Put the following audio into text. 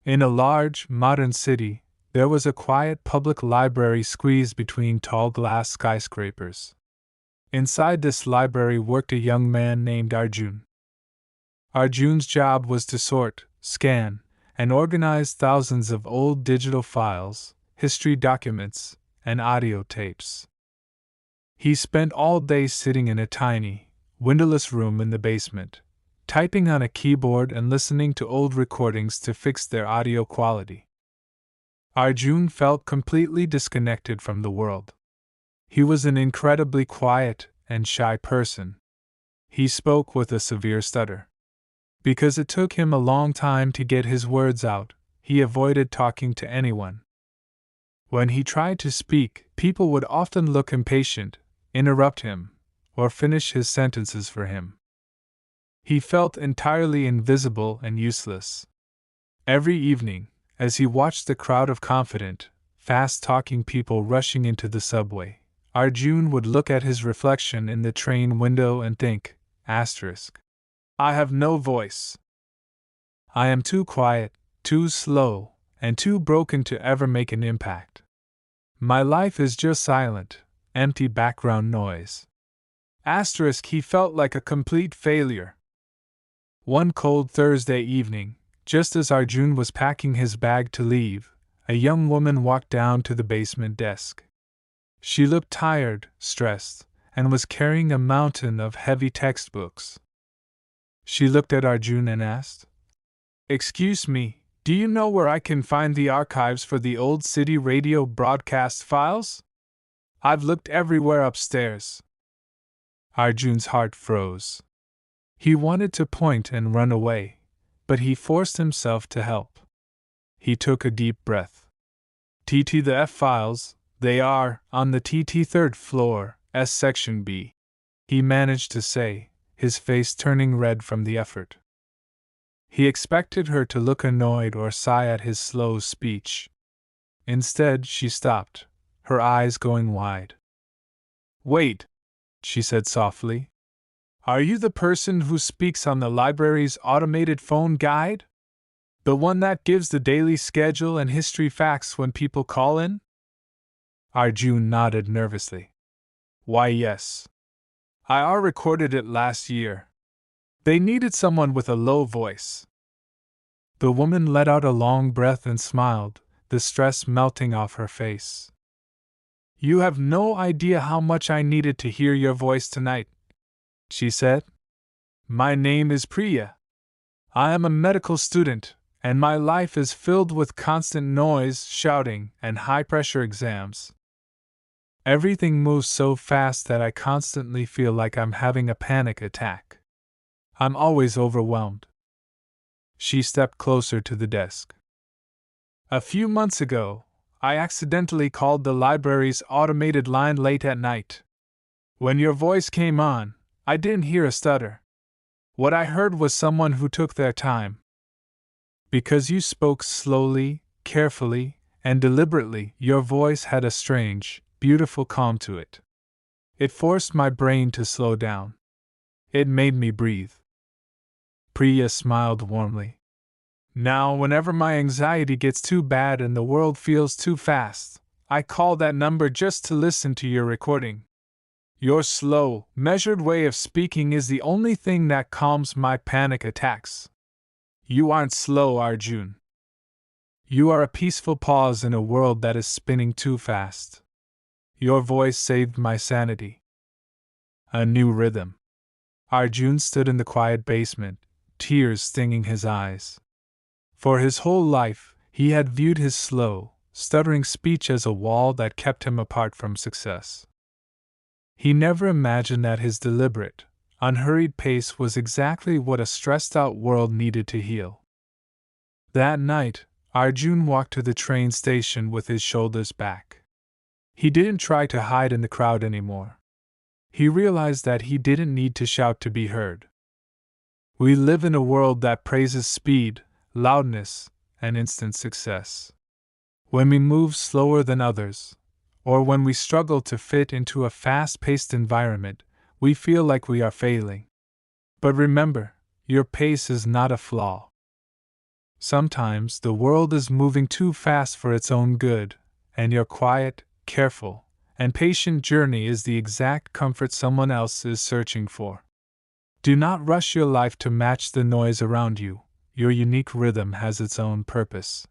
In a large, modern city, there was a quiet public library squeezed between tall glass skyscrapers. Inside this library worked a young man named Arjun. Arjun's job was to sort, scan, and organize thousands of old digital files, history documents, and audio tapes. He spent all day sitting in a tiny, windowless room in the basement, typing on a keyboard and listening to old recordings to fix their audio quality. Arjun felt completely disconnected from the world. He was an incredibly quiet and shy person. He spoke with a severe stutter. Because it took him a long time to get his words out, he avoided talking to anyone. When he tried to speak, people would often look impatient, interrupt him, or finish his sentences for him. He felt entirely invisible and useless. Every evening, as he watched the crowd of confident, fast-talking people rushing into the subway, Arjun would look at his reflection in the train window and think, I have no voice. I am too quiet, too slow, and too broken to ever make an impact. My life is just silent, empty background noise. He felt like a complete failure. One cold Thursday evening, just as Arjun was packing his bag to leave, a young woman walked down to the basement desk. She looked tired, stressed, and was carrying a mountain of heavy textbooks. She looked at Arjun and asked, "Excuse me, do you know where I can find the archives for the old city radio broadcast files? I've looked everywhere upstairs." Arjun's heart froze. He wanted to point and run away, but he forced himself to help. He took a deep breath. "TT the F files, they are on the TT third floor, S section B," he managed to say, his face turning red from the effort. He expected her to look annoyed or sigh at his slow speech. Instead, she stopped, her eyes going wide. "Wait," she said softly. "Are you the person who speaks on the library's automated phone guide? The one that gives the daily schedule and history facts when people call in?" Arjun nodded nervously. "Why, yes. I recorded it last year. They needed someone with a low voice." The woman let out a long breath and smiled, the stress melting off her face. "You have no idea how much I needed to hear your voice tonight," she said. "My name is Priya. I am a medical student, and my life is filled with constant noise, shouting, and high-pressure exams. Everything moves so fast that I constantly feel like I'm having a panic attack. I'm always overwhelmed." She stepped closer to the desk. "A few months ago, I accidentally called the library's automated line late at night. When your voice came on, I didn't hear a stutter. What I heard was someone who took their time. Because you spoke slowly, carefully, and deliberately, your voice had a strange, beautiful calm to it. It forced my brain to slow down. It made me breathe." Priya smiled warmly. "Now, whenever my anxiety gets too bad and the world feels too fast, I call that number just to listen to your recording. Your slow, measured way of speaking is the only thing that calms my panic attacks. You aren't slow, Arjun. You are a peaceful pause in a world that is spinning too fast. Your voice saved my sanity." A new rhythm. Arjun stood in the quiet basement, tears stinging his eyes. For his whole life, he had viewed his slow, stuttering speech as a wall that kept him apart from success. He never imagined that his deliberate, unhurried pace was exactly what a stressed-out world needed to heal. That night, Arjun walked to the train station with his shoulders back. He didn't try to hide in the crowd anymore. He realized that he didn't need to shout to be heard. We live in a world that praises speed, loudness, and instant success. When we move slower than others, or when we struggle to fit into a fast-paced environment, we feel like we are failing. But remember, your pace is not a flaw. Sometimes the world is moving too fast for its own good, and your quiet, careful, and patient journey is the exact comfort someone else is searching for. Do not rush your life to match the noise around you. Your unique rhythm has its own purpose.